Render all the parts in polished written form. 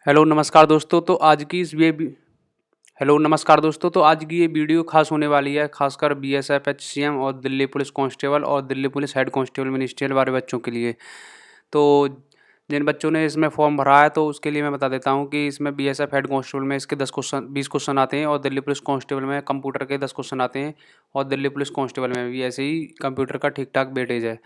Hello नमस्कार दोस्तों तो आज की इस ये हेलो नमस्कार दोस्तों तो आज की ये वीडियो खास होने वाली है खासकर बीएसएफ एचसीएम और दिल्ली पुलिस कांस्टेबल और Delhi police head constable ministerial वाले बच्चों के लिए। तो जिन बच्चों ने इसमें फॉर्म भरा है तो उसके लिए मैं बता देता हूँ कि इसमें बीएसएफ हेड कांस्टेबल में इसके 10 क्वेश्चन 20 क्वेश्चन आते हैं और दिल्ली पुलिस कांस्टेबल में कंप्यूटर के 10 क्वेश्चन आते हैं और दिल्ली पुलिस कांस्टेबल में भी ऐसे ही कंप्यूटर का ठीक ठाक वेटेज है।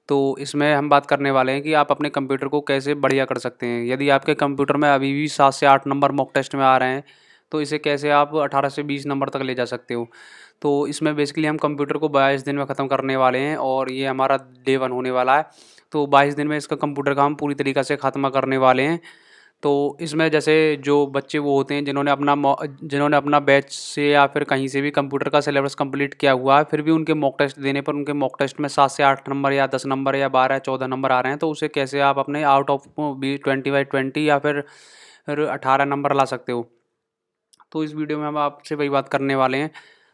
तो इसमें हम बात करने वाले हैं कि आप अपने कंप्यूटर को कैसे बढ़िया कर सकते हैं। यदि आपके कंप्यूटर में अभी भी 7 से 8 नंबर मॉक टेस्ट में आ रहे हैं तो इसे कैसे आप 18 से 20 नंबर तक ले जा सकते हो। तो इसमें बेसिकली हम कंप्यूटर को 22 दिन में ख़त्म करने वाले हैं और ये हमारा डे 1 होने वाला है। तो 22 दिन में इसका कंप्यूटर का हम पूरी तरीक़ा से ख़त्म करने वाले हैं। तो इसमें जैसे जो बच्चे वो होते हैं जिन्होंने अपना बैच से या फिर कहीं से भी कंप्यूटर का सिलेबस कंप्लीट किया हुआ है, फिर भी उनके मॉक टेस्ट देने पर उनके मॉक टेस्ट में 7 से 8 नंबर या 10 नंबर या 12 या 14 नंबर आ रहे हैं, तो उसे कैसे आप अपने आउट ऑफ 20/20 या फिर 18 नंबर ला सकते हो। तो इस वीडियो में हम आपसे वही बात करने वाले हैं।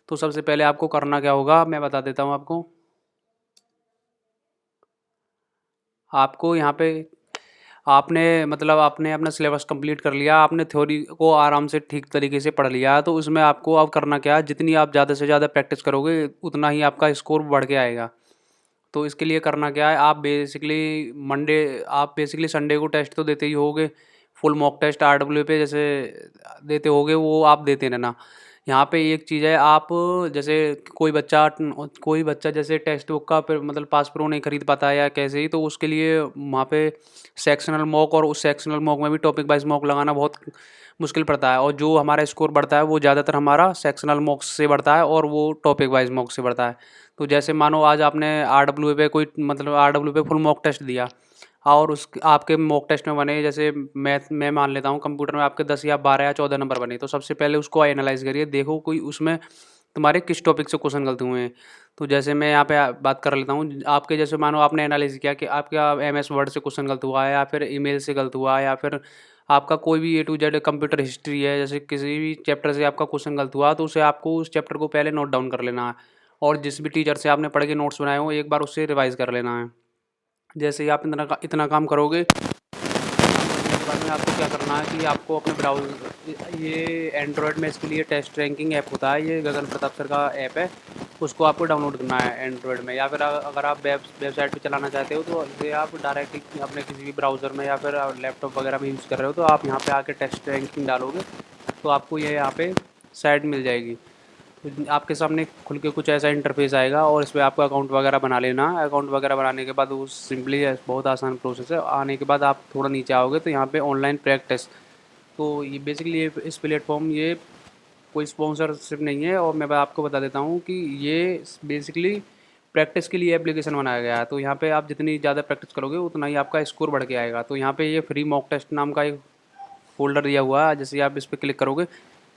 तो सबसे पहले आपको करना क्या होगा मैं बता देता हूँ आपको। आपको यहाँ पे आपने अपना सिलेबस कंप्लीट कर लिया, आपने थ्योरी को आराम से ठीक तरीके से पढ़ लिया, तो उसमें आपको अब करना क्या है, जितनी आप ज़्यादा से ज़्यादा प्रैक्टिस करोगे उतना ही आपका स्कोर बढ़ के आएगा। तो इसके लिए करना क्या है, आप बेसिकली संडे को टेस्ट तो देते ही होगे। फुल मॉक टेस्ट आरडब्ल्यू पे जैसे देते होगे वो आप देते रहना। यहाँ पे एक चीज़ है, आप जैसे कोई बच्चा जैसे टेक्स्ट बुक का पास प्रो नहीं खरीद पाता है या कैसे ही, तो उसके लिए वहाँ पे सेक्शनल मॉक और उस सेक्शनल मॉक में भी टॉपिक वाइज मॉक लगाना बहुत मुश्किल पड़ता है और जो हमारा स्कोर बढ़ता है वो ज़्यादातर हमारा सेक्शनल मॉक से बढ़ता है और वो टॉपिक वाइज मॉक से बढ़ता है। तो जैसे मानो आज आपने आरडब्ल्यू पे फुल मॉक टेस्ट दिया और उस आपके मॉक टेस्ट में बने, जैसे मैथ में मान लेता हूँ कंप्यूटर में आपके 10 या 12 या 14 नंबर बने, तो सबसे पहले उसको एनालाइज करिए, देखो कोई उसमें तुम्हारे किस टॉपिक से क्वेश्चन गलत हुए हैं। तो जैसे मैं यहाँ पे बात कर लेता हूँ, आपके जैसे मानो आपने एनालाइज किया कि आपका एमएस वर्ड से क्वेश्चन गलत हुआ है या फिर ईमेल से गलत हुआ है या फिर आपका कोई भी ए टू जेड कंप्यूटर हिस्ट्री है, जैसे किसी भी चैप्टर से आपका क्वेश्चन गलत हुआ तो उसे आपको उस चैप्टर को पहले नोट डाउन कर लेना है और जिस भी टीचर से आपने पढ़ के नोट्स बनाए हो एक बार उससे रिवाइज कर लेना है। जैसे ही आप इतना काम करोगे, उसके बाद में आपको क्या करना है कि आपको अपने ब्राउज़र, ये एंड्रॉयड में इसके लिए टेस्ट रैंकिंग ऐप होता है, ये गगन प्रताप सर का ऐप है, उसको आपको डाउनलोड करना है एंड्रॉयड में, या फिर अगर आप वेबसाइट पे चलाना चाहते हो तो इसे आप डायरेक्ट अपने किसी भी ब्राउज़र में या फिर लैपटॉप वगैरह में यूज़ कर रहे हो तो आप यहाँ पे आके टेस्ट रैंकिंग डालोगे तो आपको ये यहाँ पे साइट मिल जाएगी। तो आपके सामने खुल के कुछ ऐसा इंटरफेस आएगा और इसमें आपको अकाउंट वगैरह बना लेना है। अकाउंट वगैरह बनाने के बाद वो सिंपली बहुत आसान प्रोसेस है। आने के बाद आप थोड़ा नीचे आओगे तो यहाँ पे ऑनलाइन प्रैक्टिस, तो ये बेसिकली ये इस प्लेटफॉर्म ये कोई स्पॉन्सरशिप नहीं है और मैं आपको बता देता हूँ कि ये बेसिकली प्रैक्टिस के लिए एप्लीकेशन बनाया गया है। तो यहाँ पे आप जितनी ज़्यादा प्रैक्टिस करोगे उतना ही आपका स्कोर बढ़ के आएगा। तो यहाँ पे ये फ्री मॉक टेस्ट नाम का एक फ़ोल्डर दिया हुआ है, जैसे आप इस पर क्लिक करोगे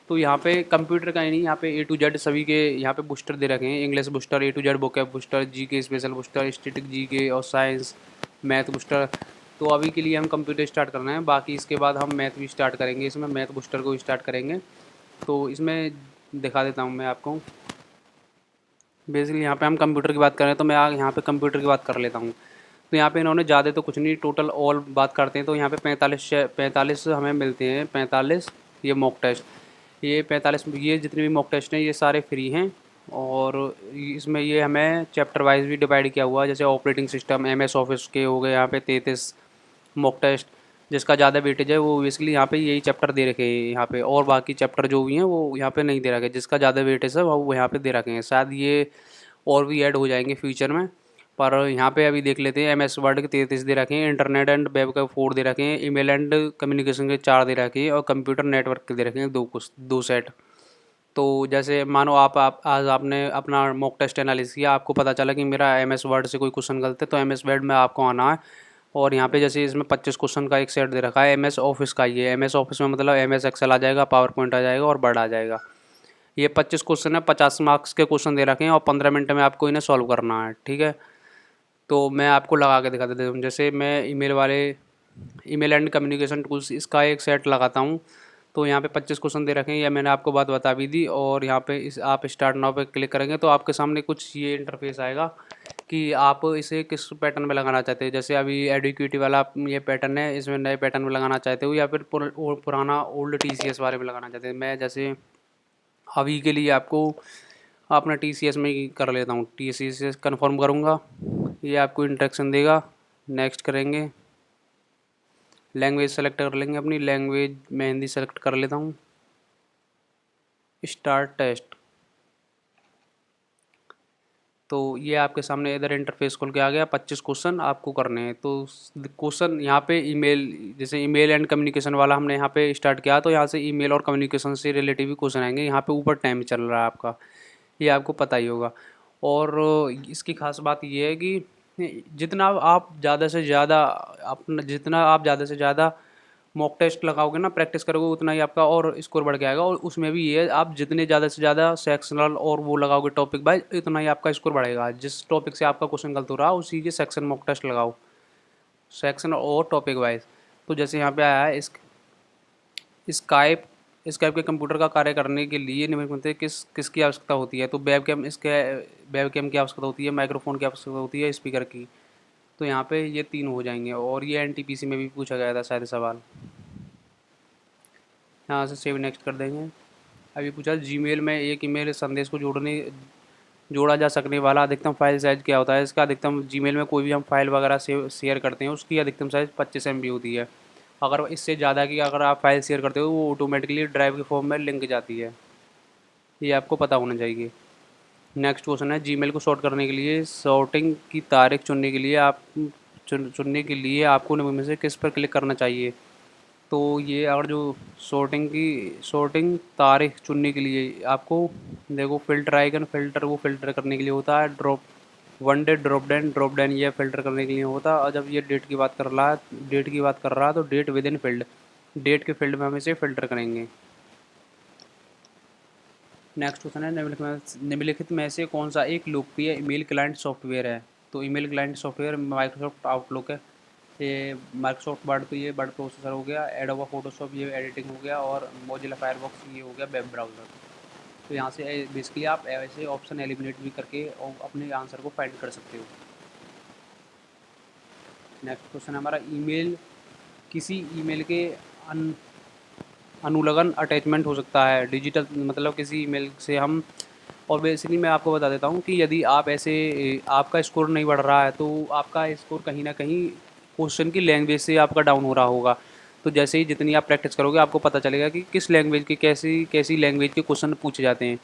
तो यहाँ पे कंप्यूटर का ही नहीं, यहाँ पे ए टू जेड सभी के यहाँ पे बूस्टर दे रखे हैं। English booster, A to Z vocab booster, GK special booster, static GK और साइंस मैथ बूस्टर। तो अभी के लिए हम कंप्यूटर स्टार्ट करना है, बाकी इसके बाद हम मैथ भी स्टार्ट करेंगे, इसमें मैथ बूस्टर को स्टार्ट करेंगे। तो इसमें दिखा देता हूँ मैं आपको। बेसिकली यहाँ पे हम कंप्यूटर की बात करें तो मैं यहाँ पे कंप्यूटर की बात कर लेता हूँ। तो यहाँ पे इन्होंने ज़्यादा तो कुछ नहीं, टोटल ऑल बात करते हैं तो यहाँ पे 45 हमें मिलते हैं, 45 ये मॉक टेस्ट। ये 45 ये जितने भी मॉक टेस्ट हैं ये सारे फ्री हैं और इसमें ये हमें चैप्टर वाइज भी डिवाइड किया हुआ है। जैसे ऑपरेटिंग सिस्टम एमएस ऑफिस के हो गए यहाँ पे 33 मॉक टेस्ट, जिसका ज़्यादा वेटेज है वो बेसिकली यहाँ पे यही चैप्टर दे रखे हैं यहाँ पे, और बाकी चैप्टर जो भी हैं वो यहाँ पे नहीं दे रखे। जिसका ज़्यादा वेटेज है वो यहाँ पे दे रखे हैं, शायद ये और भी ऐड हो जाएंगे फ्यूचर में। पर यहाँ पे अभी देख लेते हैं। एमएस वर्ड के 33 दे रखे हैं, इंटरनेट एंड वेब का 4 दे रखे हैं, ईमेल एंड कम्युनिकेशन के 4 दे रखे हैं और कंप्यूटर नेटवर्क के दे रखे हैं दो सेट। तो जैसे मानो आप आज आपने अपना मॉक टेस्ट एनालिसिस किया, आपको पता चला कि मेरा एमएस वर्ड से कोई क्वेश्चन गलत है, तो एमएस वर्ड में आपको आना है और यहाँ पे जैसे इसमें 25 क्वेश्चन का एक सेट दे रखा है एमएस ऑफिस का। ये एमएस ऑफिस में मतलब एमएस एक्सेल आ जाएगा, पावर पॉइंट आ जाएगा और वर्ड आ जाएगा। ये 25 क्वेश्चन है, 50 मार्क्स के क्वेश्चन दे रखे हैं और 15 मिनट में आपको इन्हें सॉल्व करना है, ठीक है। तो मैं आपको लगा के दिखा देता हूँ। जैसे मैं ईमेल एंड कम्युनिकेशन टूल्स इसका एक सेट लगाता हूँ, तो यहाँ पे 25 क्वेश्चन दे रखे हैं, या मैंने आपको बात बता भी दी। और यहाँ पे आप स्टार्ट नाउ पे क्लिक करेंगे तो आपके सामने कुछ ये इंटरफेस आएगा। कि आप इसे किस पैटर्न में लगाना चाहते हैं। जैसे अभी एडिक्विटी वाला ये पैटर्न है, इसमें नए पैटर्न में लगाना चाहते हो, या फिर पुराना ओल्ड टीसीएस वाले में लगाना चाहते हैं। मैं जैसे अभी के लिए आपको अपना टीसीएस में ही कर लेता हूँ। टीसीएस कन्फर्म करूँगा, ये आपको इंस्ट्रक्शन देगा। नेक्स्ट करेंगे, लैंग्वेज सेलेक्ट कर लेंगे अपनी। लैंग्वेज मैं हिंदी सेलेक्ट कर लेता हूँ। Start test. तो ये आपके सामने इधर इंटरफेस खोल के आ गया। 25 क्वेश्चन आपको करने हैं। तो क्वेश्चन यहाँ पे ईमेल, जैसे ईमेल एंड कम्युनिकेशन वाला हमने यहाँ पे स्टार्ट किया, तो यहाँ से ईमेल और कम्युनिकेशन से रिलेटिव ही क्वेश्चन आएंगे। यहाँ पे ऊपर टाइम चल रहा है आपका, ये आपको पता ही होगा। और इसकी खास बात ये है कि जितना आप ज़्यादा से ज़्यादा मॉक टेस्ट लगाओगे ना, प्रैक्टिस करोगे, उतना ही आपका और स्कोर बढ़ के आएगा। और उसमें भी ये है, आप जितने ज़्यादा से ज़्यादा सेक्शनल और वो लगाओगे टॉपिक वाइज, इतना ही आपका स्कोर बढ़ेगा। जिस टॉपिक से आपका क्वेश्चन गलत हो रहा है उसी के सेक्शन मॉक टेस्ट लगाओ, सेक्शन और टॉपिक वाइज। तो जैसे यहाँ पे आया है स्काइप स्काइप के कंप्यूटर का कार्य करने के लिए निम्नलिखित में से किसकी आवश्यकता होती है। तो वेब कैम की आवश्यकता होती है, माइक्रोफोन की आवश्यकता होती है, स्पीकर की। तो यहाँ पे ये 3 हो जाएंगे। और ये एनटीपीसी में भी पूछा गया था शायद सवाल। यहाँ से सेव नेक्स्ट कर देंगे। अभी पूछा जीमेल में एक ईमेल संदेश को जोड़ा जा सकने वाला अधिकतम फाइल साइज़ क्या होता है। इसका अधिकतम, जीमेल में कोई भी हम फाइल वगैरह शेयर करते हैं, उसकी अधिकतम साइज़ 25 MB होती है। अगर इससे ज़्यादा की अगर आप फाइल शेयर करते हो, वो ऑटोमेटिकली ड्राइव के फॉर्म में लिंक जाती है। ये आपको पता होना चाहिए। नेक्स्ट क्वेश्चन है, जीमेल को सॉर्ट करने के लिए सॉर्टिंग की तारीख चुनने के लिए आपको निम्न में से किस पर क्लिक करना चाहिए। तो ये अगर जो सॉर्टिंग तारीख चुनने के लिए आपको देखो, फ़िल्टर आइकन, फ़िल्टर करने के लिए होता है। वन डे ड्रॉप डाउन ये फ़िल्टर करने के लिए होता है। और जब ये डेट की बात कर रहा है तो date within field, date के फील्ड में हम इसे फ़िल्टर करेंगे। नेक्स्ट क्वेश्चन है, निम्नलिखित में से कौन सा एक लोकप्रिय ईमेल क्लाइंट सॉफ्टवेयर है। तो email client software Microsoft outlook है, ये माइक्रोसॉफ्ट वर्ड, तो ये वर्ड प्रोसेसर हो गया। एडोबे फोटोशॉप ये एडिटिंग हो गया। और मोजिला फायरफॉक्स ये हो गया वेब ब्राउज़र। तो यहाँ से बेसिकली आप ऐसे ऑप्शन एलिमिनेट भी करके और अपने आंसर को फाइंड कर सकते हो। नेक्स्ट क्वेश्चन है हमारा, किसी ईमेल के अनुलग्न अटैचमेंट हो सकता है डिजिटल, मतलब किसी ईमेल से हम। और बेसिकली मैं आपको बता देता हूँ कि यदि आप ऐसे आपका स्कोर नहीं बढ़ रहा है, तो आपका स्कोर कहीं ना कहीं क्वेश्चन की लैंग्वेज से आपका डाउन हो रहा होगा। तो जैसे ही जितनी आप प्रैक्टिस करोगे, आपको पता चलेगा कि किस लैंग्वेज के कैसी कैसी लैंग्वेज के क्वेश्चन पूछे जाते हैं।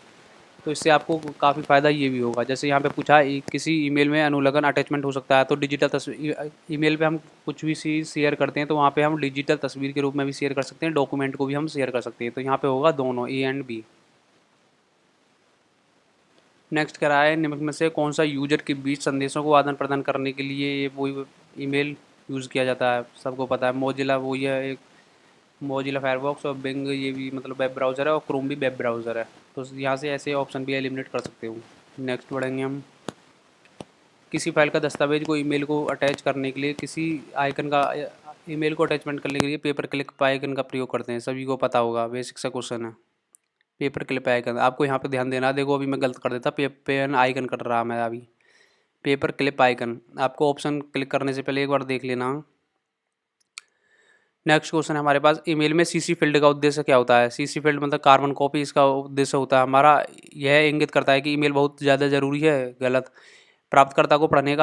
तो इससे आपको काफ़ी फ़ायदा ये भी होगा। जैसे यहाँ पे पूछा है, किसी ईमेल में अनुलग्न अटैचमेंट हो सकता है। तो डिजिटल तस्वीर, ईमेल पे हम कुछ भी चीज़ शेयर करते हैं, तो वहाँ पे हम डिजिटल तस्वीर के रूप में भी शेयर कर सकते हैं, डॉक्यूमेंट को भी हम शेयर कर सकते हैं। तो यहाँ पे होगा दोनों, ए एंड बी। नेक्स्ट करा है, निम्न में से कौन सा यूजर के बीच संदेशों को आदान प्रदान करने के लिए ये वो ईमेल यूज़ किया जाता है। सबको पता है, मोजिला वो ये एक मोजिला फायरफॉक्स और बिंग, ये भी मतलब वेब ब्राउज़र है, और क्रोम भी वेब ब्राउज़र है। तो यहाँ से ऐसे ऑप्शन भी एलिमिनेट कर सकते हो। नेक्स्ट बढ़ेंगे हम, किसी फाइल का दस्तावेज को ईमेल को अटैच करने के लिए किसी आइकन का ईमेल को अटैचमेंट करने के लिए पेपर क्लिप आइकन का प्रयोग करते हैं। सभी को पता होगा, बेसिक सा क्वेश्चन है। पेपर क्लिप आइकन, आपको यहाँ पे ध्यान देना। देखो अभी मैं गलत कर देता, पेन आइकन कर रहा मैं अभी। पेपर क्लिप आइकन, आपको ऑप्शन क्लिक करने से पहले एक बार देख लेना। नेक्स्ट क्वेश्चन है हमारे पास, ईमेल में सीसी फील्ड का उद्देश्य क्या होता है। सीसी फील्ड मतलब कार्बन कॉपी, इसका उद्देश्य होता है हमारा, यह इंगित करता है कि ईमेल बहुत ज़्यादा ज़रूरी है। गलत, प्राप्तकर्ता को पढ़ने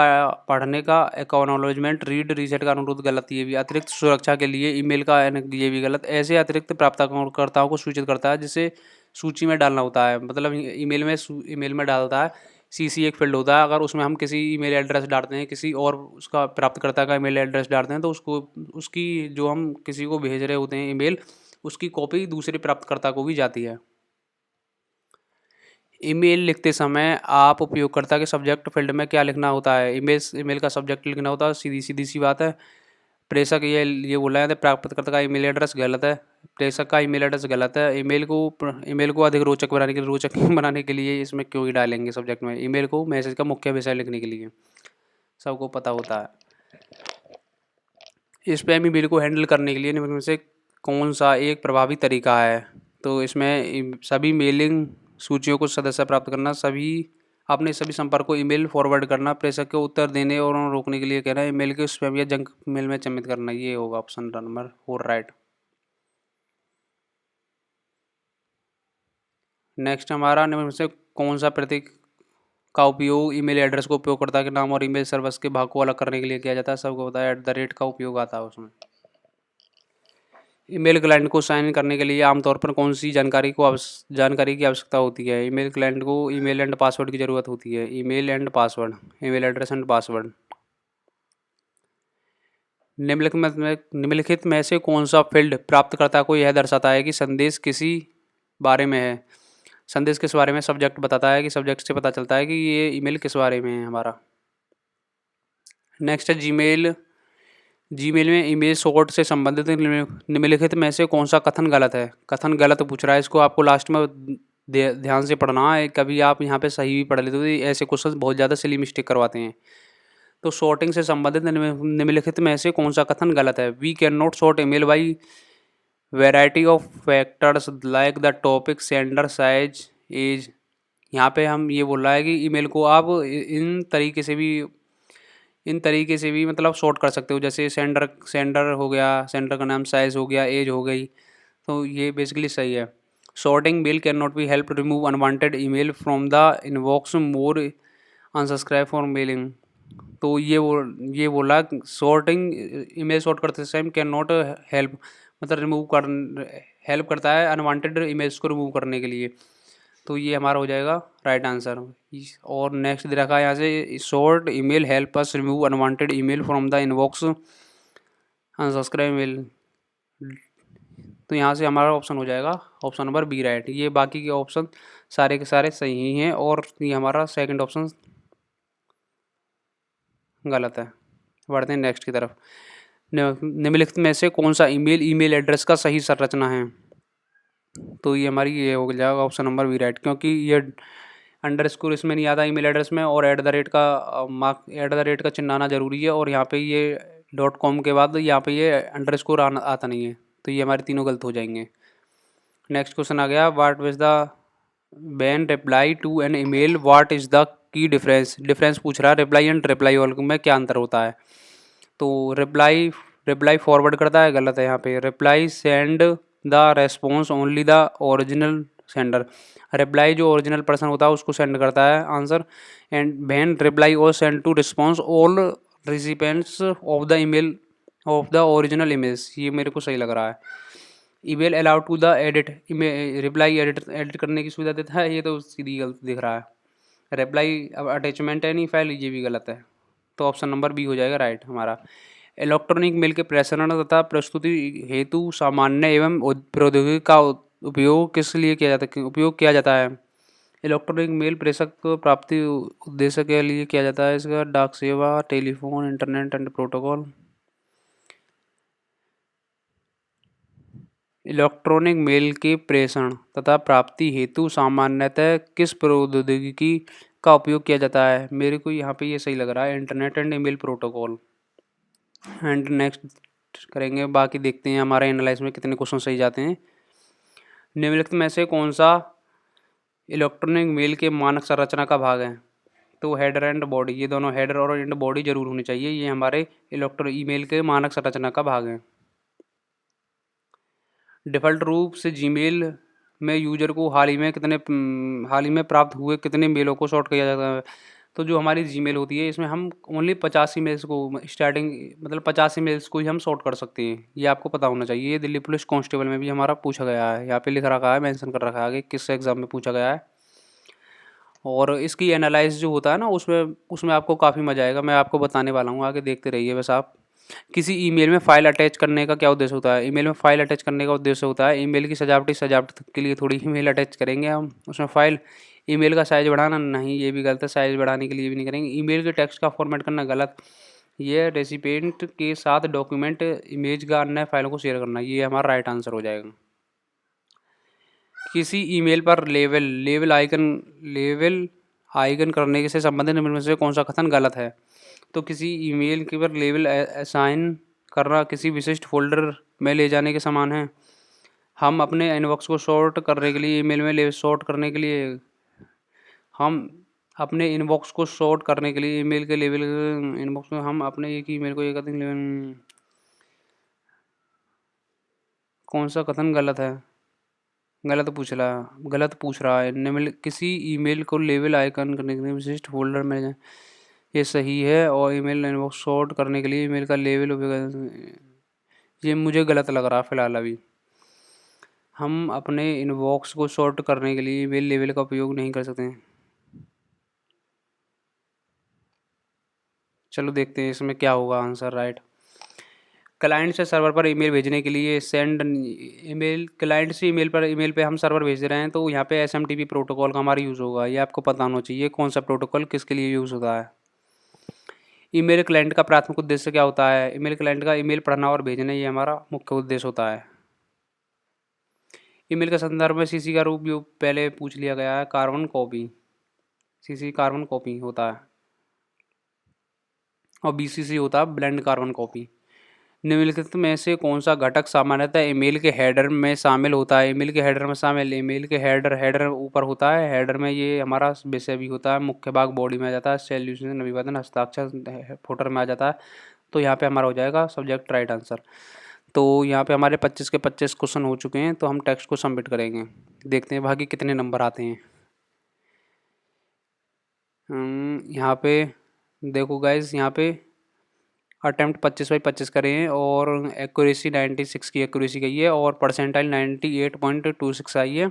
का एक्नॉलेजमेंट, रीड रीसेट का अनुरोध। गलत, ये भी। अतिरिक्त सुरक्षा के लिए ईमेल का, ये भी गलत। ऐसे अतिरिक्त प्राप्तकर्ताओं को सूचित करता है जिसे सूची में डालना होता है। मतलब ईमेल में डालता है। सीसी एक फील्ड होता है, अगर उसमें हम किसी ईमेल एड्रेस डालते हैं, किसी और उसका प्राप्तकर्ता का ईमेल एड्रेस डालते हैं, तो उसकी जो हम किसी को भेज रहे होते हैं ईमेल, उसकी कॉपी दूसरे प्राप्तकर्ता को भी जाती है। ईमेल लिखते समय आप उपयोगकर्ता के सब्जेक्ट फील्ड में क्या लिखना होता है। ईमेल का सब्जेक्ट लिखना होता है, सीधी सीधी सी बात है। प्रेषक, ये बोला है, प्राप्तकर्ता का ईमेल एड्रेस गलत है। प्रेषक का ईमेल एड्रेस गलत है। ईमेल को अधिक रोचक बनाने के लिए इसमें क्यों ही डालेंगे सब्जेक्ट में। ईमेल को मैसेज का मुख्य विषय लिखने के लिए, सबको पता होता है। स्पैम ईमेल को हैंडल करने के लिए निम्न में से कौन सा एक प्रभावी तरीका है। तो इसमें सभी मेलिंग सूचियों को सदस्य प्राप्त करना, सभी अपने सभी संपर्क को ईमेल फॉरवर्ड करना, प्रेषक को उत्तर देने और उन्हें रोकने के लिए कहना, ईमेल के स्पैम या जंक मेल में चिन्हित करना। ये होगा ऑप्शन नंबर 4 राइट। नेक्स्ट हमारा निम्न में से कौन सा प्रतीक का उपयोग ईमेल एड्रेस को उपयोगकर्ता के नाम और ईमेल सर्विस के भाग को अलग करने के लिए किया जाता है? सबको पता है @ का उपयोग आता है उसमें। ईमेल क्लाइंट को साइन इन करने के लिए आमतौर पर कौन सी जानकारी की आवश्यकता होती है? ईमेल क्लाइंट को ईमेल एंड पासवर्ड की ज़रूरत होती है। Email and password, email address and password. निम्नलिखित में से कौन सा फील्ड प्राप्तकर्ता को यह दर्शाता है कि संदेश किसी बारे में है? संदेश किस बारे में? सब्जेक्ट बताता है कि सब्जेक्ट से पता चलता है कि ये ईमेल किस बारे में है हमारा। नेक्स्ट है जीमेल। जीमेल में इमेज सॉर्ट से संबंधित निम्नलिखित में से कौन सा कथन गलत है? कथन गलत पूछ रहा है, इसको आपको लास्ट में ध्यान से पढ़ना है। कभी आप यहाँ पे सही भी पढ़ लेते हो, ऐसे क्वेश्चन बहुत ज़्यादा सिली मिस्टेक करवाते हैं। तो सॉर्टिंग से संबंधित निम्नलिखित में से कौन सा कथन गलत है? We can not sort email by variety of factors like the topic, sender, size, age. यहाँ पे हम ये बोल रहा है कि ईमेल को आप इन तरीके से भी मतलब सॉर्ट कर सकते हो, जैसे सेंडर हो गया, सेंडर का नाम, साइज़ हो गया, एज हो गई। तो ये बेसिकली सही है। Sorting mail can not be help remove unwanted email from the inbox more unsubscribe for mailing. तो ये बोला सॉर्टिंग इमेज सॉर्ट करते टाइम कैन नॉट हेल्प मतलब हेल्प करता है अनवांटेड इमेज को रिमूव करने के लिए। तो ये हमारा हो जाएगा राइट आंसर। और नेक्स्ट दे रखा है यहाँ से, short email help us remove unwanted email from the inbox unsubscribe mail. तो यहाँ से हमारा ऑप्शन हो जाएगा ऑप्शन नंबर बी राइट। ये बाकी के ऑप्शन सारे के सारे सही ही हैं और ये हमारा सेकंड ऑप्शन गलत है। बढ़ते हैं नेक्स्ट की तरफ। निम्नलिखित में से कौन सा ईमेल एड्रेस का सही संरचना है? तो ये हमारी ये हो जाएगा ऑप्शन नंबर बी राइट, क्योंकि ये अंडरस्कोर इसमें नहीं आता ईमेल एड्रेस में, और @ का चिन्ह आना जरूरी है, और यहाँ पे ये .com के बाद यहाँ पे ये अंडरस्कोर आता नहीं है। तो ये हमारे तीनों गलत हो जाएंगे। नेक्स्ट क्वेश्चन आ गया, what is the when reply to an email what is the key difference पूछ रहा है। रिप्लाई एंड रिप्लाई ऑल में क्या अंतर होता है? तो रिप्लाई फॉरवर्ड करता है, गलत है यहाँ पे। Reply send the response only the original sender, reply जो ओरिजिनल पर्सन होता है उसको सेंड करता है आंसर। एंड व्हेन रिप्लाई और send to response all recipients of the email of the original image. ये मेरे को सही लग रहा है। Email allowed to the edit, reply edit करने की सुविधा देता है, ये तो सीधी गलत दिख रहा है। रिप्लाई अब अटैचमेंट है नहीं फाइल, ये भी गलत है। तो ऑप्शन नंबर बी हो जाएगा राइट हमारा। इलेक्ट्रॉनिक मेल के प्रसारण तथा प्रस्तुति हेतु सामान्य एवं प्रौद्योगिकी का उपयोग किया जाता है? इलेक्ट्रॉनिक मेल प्रेषक प्राप्ति उद्देश्य के लिए किया जाता है। इसका डाक सेवा, telephone, internet and protocol. Electronic mail के प्रेषण तथा प्राप्ति हेतु सामान्यतः किस प्रौद्योगिकी का उपयोग किया जाता है? मेरे को यहाँ पे ये सही लग रहा है, internet and email protocol. And next करेंगे, बाकी देखते हैं हमारे एनालाइज में कितने क्वेश्चन सही जाते हैं। निम्नलिखित में से कौन सा इलेक्ट्रॉनिक मेल के मानक संरचना का भाग है? तो हेडर एंड बॉडी, ये दोनों हेडर और एंड बॉडी जरूर होनी चाहिए, ये हमारे ईमेल के मानक संरचना का भाग है। डिफ़ॉल्ट रूप से जीमेल में यूजर को हाल ही में प्राप्त हुए कितने मेलों को सॉर्ट किया जाता है? तो जो हमारी जीमेल होती है इसमें हम ओनली 50 ईमेल्स को स्टार्टिंग मतलब 50 ईमेल्स को ही हम सॉर्ट कर सकते हैं, ये आपको पता होना चाहिए। ये दिल्ली पुलिस कांस्टेबल में भी हमारा पूछा गया है, यहाँ पे लिख रखा है, मेंशन कर रखा है आगे किस एग्ज़ाम में पूछा गया है। और इसकी एनालाइज जो होता है ना उसमें आपको काफ़ी मज़ा आएगा, मैं आपको बताने वाला हूँ, आगे देखते रहिए बस आप। किसी ईमेल में फ़ाइल अटैच करने का क्या उद्देश्य होता है? ईमेल में फ़ाइल अटैच करने का उद्देश्य होता है ईमेल की सजावट के लिए थोड़ी ईमेल अटैच करेंगे हम उसमें फ़ाइल। ईमेल का साइज़ बढ़ाना नहीं, ये भी गलत है, साइज़ बढ़ाने के लिए भी नहीं करेंगे। ईमेल के टेक्स्ट का फॉर्मेट करना गलत। ये रेसिपिएंट के साथ डॉक्यूमेंट, इमेज का अन्य फाइलों को शेयर करना, ये हमारा राइट आंसर हो जाएगा। किसी ईमेल पर लेवल आइकन करने से संबंधित निम्न में से कौन सा कथन गलत है? तो किसी ईमेल के पर लेवल असाइन करना किसी विशिष्ट फोल्डर में ले जाने के समान है। हम अपने इनबॉक्स को सॉर्ट करने के लिए ईमेल में सॉर्ट करने के लिए हम अपने इनबॉक्स को सॉर्ट करने के लिए ईमेल के लेवल इनबॉक्स में हम अपने एक ईमेल को एक अधिक लेवल, कौन सा कथन गलत है? गलत पूछ रहा है। निम्न किसी ईमेल को लेवल आइकन करने के लिए विशिष्ट फोल्डर में जाएं। ये सही है। और ईमेल इनबॉक्स सॉर्ट करने के लिए ईमेल का लेवल ये मुझे गलत लग रहा है फिलहाल अभी। हम अपने इनबॉक्स को सॉर्ट करने के लिए ईमेल लेवल का उपयोग नहीं कर सकते हैं। चलो देखते हैं इसमें क्या होगा आंसर राइट। क्लाइंट से सर्वर पर ईमेल भेजने के लिए सेंड ईमेल, क्लाइंट से ईमेल पे हम सर्वर भेज रहे हैं तो यहाँ पे एसएमटीपी प्रोटोकॉल का हमारा यूज़ होगा। ये आपको पता होना चाहिए कौन सा प्रोटोकॉल किसके लिए यूज़ होता है। ईमेल क्लाइंट का प्राथमिक उद्देश्य क्या होता है? ईमेल क्लाइंट का ईमेल पढ़ना और भेजना ये हमारा मुख्य उद्देश्य होता है। ईमेल के संदर्भ में सीसी का रूप जो पहले पूछ लिया गया है, carbon copy. CC carbon copy होता है और बीसीसी होता है ब्लेंड कार्बन कॉपी। निम्नलिखित में से कौन सा घटक सामान्यतः ईमेल के हेडर में शामिल होता है? ईमेल के हेडर में शामिल, ईमेल के हेडर ऊपर होता है। हेडर में ये हमारा विषय भी होता है। मुख्य भाग बॉडी में आ जाता है। सॉल्यूशन अभिवादन हस्ताक्षर फुटर में आ जाता है। तो यहाँ पे हमारा हो जाएगा सब्जेक्ट राइट आंसर। तो यहाँ पे हमारे 25 के 25 क्वेश्चन हो चुके हैं। तो हम टेक्स्ट को सबमिट करेंगे, देखते हैं बाकी कितने नंबर आते हैं। यहाँ पे देखो गाइज, यहाँ पे अटैम्प्ट 25/25 करे हैं और एक्यूरेसी 96 की एक्यूरेसी गई है और परसेंटाइल 98.26 आई है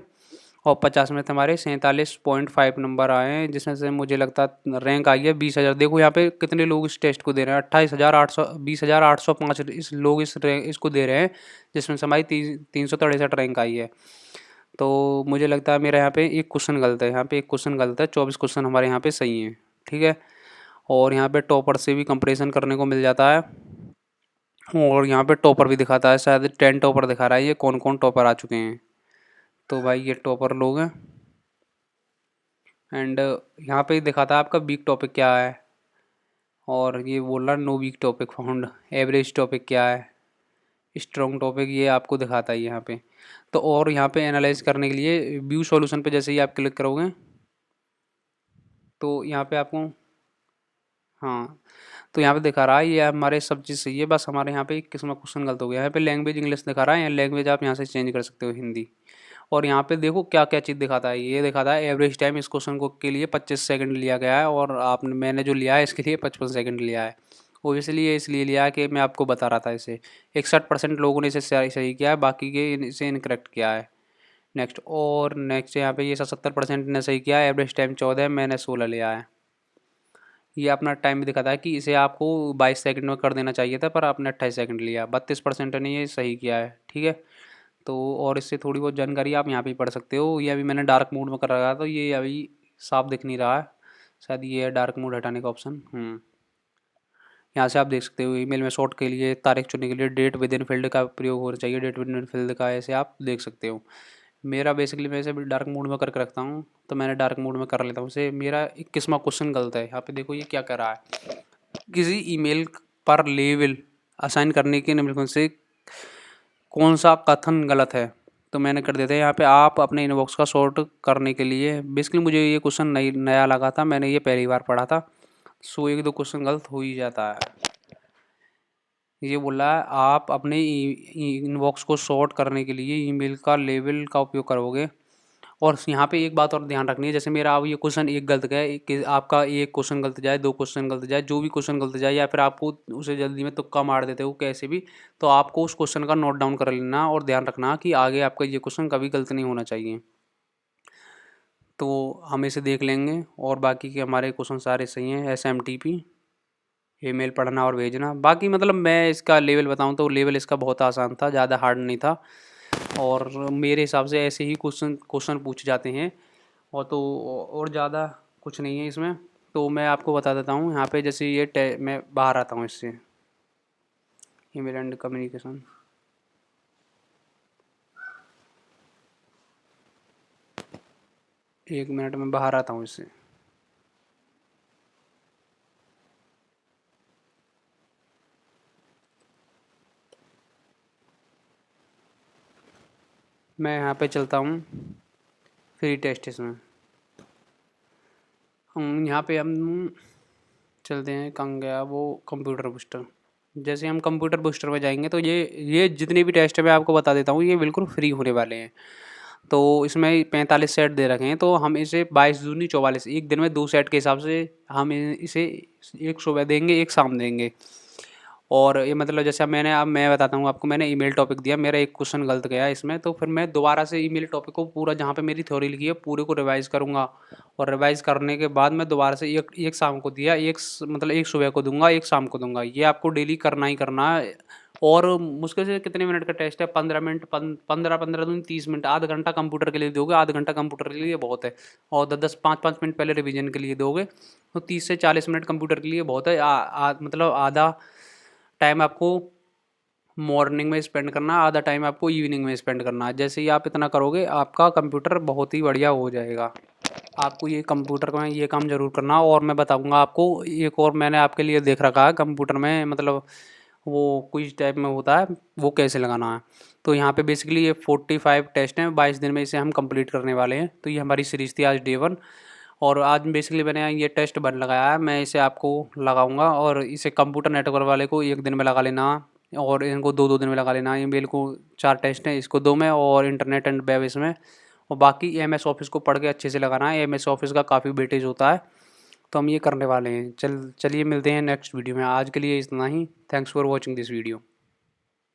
और 50 में से हमारे 47.5 नंबर आए हैं, जिसमें से मुझे लगता है रैंक आई है 20,000। देखो यहाँ पे कितने लोग इस टेस्ट को दे रहे हैं, 28,800 20,805 इस लोग इसको दे रहे हैं, जिसमें से हमारी 363 रैंक आई है। तो मुझे लगता है मेरा यहाँ पे एक क्वेश्चन गलत है, यहाँ पे एक क्वेश्चन गलत है, 24 क्वेश्चन हमारे यहाँ पे सही हैं। ठीक है। और यहाँ पे टॉपर से भी कंपैरिजन करने को मिल जाता है और यहाँ पे टॉपर भी दिखाता है, शायद 10 टॉपर दिखा रहा है। ये कौन कौन टॉपर आ चुके हैं? तो भाई ये टॉपर लोग हैं। एंड यहाँ पे दिखाता है आपका वीक टॉपिक क्या है और ये बोल रहा है no weak topic found. Average topic क्या है, स्ट्रॉन्ग टॉपिक ये आपको दिखाता है यहाँ पे। तो और यहाँ पे एनालाइज करने के लिए व्यू सॉल्यूशन पे जैसे ही आप क्लिक करोगे तो यहाँ पे आपको, हाँ, तो यहाँ पे दिखा रहा है ये हमारे सब चीज़ सही है, बस हमारे यहाँ पे एक किस्म का क्वेश्चन गलत हो गया है। यहाँ पे लैंग्वेज इंग्लिश दिखा रहा है, या लैंग्वेज आप यहाँ से चेंज कर सकते हो हिंदी। और यहाँ पे देखो क्या क्या चीज़ दिखाता है, ये दिखाता है एवरेज टाइम इस क्वेश्चन को के लिए 25 सेकंड लिया गया है और आपने मैंने जो लिया है इसके लिए 55 सेकंड लिया है। ओबियसली ये इसलिए लिया है कि मैं आपको बता रहा था इसे 61% लोगों ने इसे सही किया है, बाकी के इसे इनकरेक्ट किया है। नेक्स्ट, और नेक्स्ट यहाँ पे ये 77% ने सही किया है। एवरेज टाइम 14 है, मैंने 16 लिया है। ये अपना टाइम भी दिखाता है कि इसे आपको 22 सेकंड में कर देना चाहिए था पर आपने 28 सेकंड लिया। 32% ने ये सही किया है। ठीक है। तो और इससे थोड़ी बहुत जानकारी आप यहाँ पे पढ़ सकते हो। ये अभी मैंने डार्क मोड में कर रखा था तो ये अभी साफ दिख नहीं रहा है, शायद ये है डार्क मोड हटाने का ऑप्शन। यहाँ से आप देख सकते हो ईमेल में शॉर्ट के लिए तारीख चुनने के लिए डेट विद इन फील्ड का प्रयोग होना चाहिए, डेट विद इन फील्ड का, ऐसे आप देख सकते हो। मेरा बेसिकली मैं इसे डार्क मोड में करके रखता हूँ तो मैंने डार्क मोड में कर लेता हूँ इसे। मेरा 21वां क्वेश्चन गलत है। यहाँ पे देखो ये क्या कर रहा है, किसी ईमेल पर लेबल असाइन करने के निम्नलिखित में से कौन सा कथन गलत है? तो मैंने कर देता है यहाँ पे, आप अपने इनबॉक्स का सॉर्ट करने के लिए, बेसिकली मुझे ये क्वेश्चन नया लगा था, मैंने ये पहली बार पढ़ा था, सो एक दो क्वेश्चन गलत हो ही जाता है। ये बोला है आप अपने इनबॉक्स को सॉर्ट करने के लिए ईमेल का लेबल का उपयोग करोगे। और यहाँ पे एक बात और ध्यान रखनी है, जैसे मेरा अब ये क्वेश्चन एक गलत गया कि आपका एक क्वेश्चन गलत जाए, दो क्वेश्चन गलत जाए, जो भी क्वेश्चन गलत जाए या फिर आपको उसे जल्दी में तुक्का मार देते हो कैसे भी, तो आपको उस क्वेश्चन का नोट डाउन कर लेना और ध्यान रखना कि आगे आपका ये क्वेश्चन कभी गलत नहीं होना चाहिए। तो हम इसे देख लेंगे और बाकी के हमारे क्वेश्चन सारे सही हैं। SMTP ईमेल पढ़ना और भेजना, बाकी मतलब मैं इसका लेवल बताऊं तो लेवल इसका बहुत आसान था, ज़्यादा हार्ड नहीं था और मेरे हिसाब से ऐसे ही क्वेश्चन क्वेश्चन पूछे जाते हैं और तो और ज़्यादा कुछ नहीं है इसमें। तो मैं आपको बता देता हूँ यहाँ पे, जैसे ये मैं बाहर आता हूँ इससे, ईमेल एंड कम्युनिकेशन, एक मिनट में बाहर आता हूँ इससे। मैं यहाँ पे चलता हूँ फ्री टेस्ट इसमें यहाँ पे हम चलते हैं, कहाँ गया वो कंप्यूटर बूस्टर। जैसे हम कंप्यूटर बूस्टर में जाएंगे तो ये जितने भी टेस्ट है मैं आपको बता देता हूँ, ये बिल्कुल फ्री होने वाले हैं। तो इसमें 45 सेट दे रखे हैं, तो हम इसे 22 दूनी 44 एक दिन में 2 सेट के हिसाब से हम इसे एक सुबह देंगे, एक शाम देंगे। और ये मतलब जैसे अब मैं बताता हूँ आपको, मैंने ईमेल टॉपिक दिया, मेरा एक क्वेश्चन गलत गया इसमें, तो फिर मैं दोबारा से ईमेल टॉपिक को पूरा जहाँ पे मेरी थ्योरी लिखी है पूरे को रिवाइज करूँगा। और रिवाइज करने के बाद मैं दोबारा से एक एक शाम को दिया, मतलब एक सुबह को दूंगा, एक शाम को दूंगा। ये आपको डेली करना ही करना है। और मुश्किल से कितने मिनट का टेस्ट है, 15 मिनट, 15 दूनी 30 मिनट, आधा घंटा कंप्यूटर के लिए दोगे, आधा घंटा कंप्यूटर के लिए बहुत है। और 10-5 मिनट पहले रिवीजन के लिए दोगे तो 30 से 40 मिनट कंप्यूटर के लिए बहुत है। मतलब आधा टाइम आपको मॉर्निंग में स्पेंड करना है, आधा टाइम आपको इवनिंग में स्पेंड करना है। जैसे ही आप इतना करोगे आपका कंप्यूटर बहुत ही बढ़िया हो जाएगा। आपको ये कंप्यूटर का ये काम ज़रूर करना। और मैं बताऊंगा आपको एक और मैंने आपके लिए देख रखा है कंप्यूटर में, मतलब वो क्विज टाइप में होता है, वो कैसे लगाना है। तो यहाँ पे बेसिकली ये 45 टेस्ट हैं, 22 दिन में इसे हम कंप्लीट करने वाले हैं। तो ये हमारी सीरीज़ थी आज डे 1। और आज बेसिकली मैंने ये टेस्ट 1 लगाया है, मैं इसे आपको लगाऊंगा। और इसे कंप्यूटर नेटवर्क वाले को एक दिन में लगा लेना, और इनको 2-2 दिन में लगा लेना। ईमेल को 4 टेस्ट हैं, इसको 2 में, और इंटरनेट एंड वेब इसमें। और बाकी एमएस ऑफिस को पढ़ के अच्छे से लगाना है, एमएस ऑफिस का काफ़ी वेटेज होता है। तो हम ये करने वाले हैं। चलिए मिलते हैं नेक्स्ट वीडियो में। आज के लिए इतना ही। Thanks for watching this video.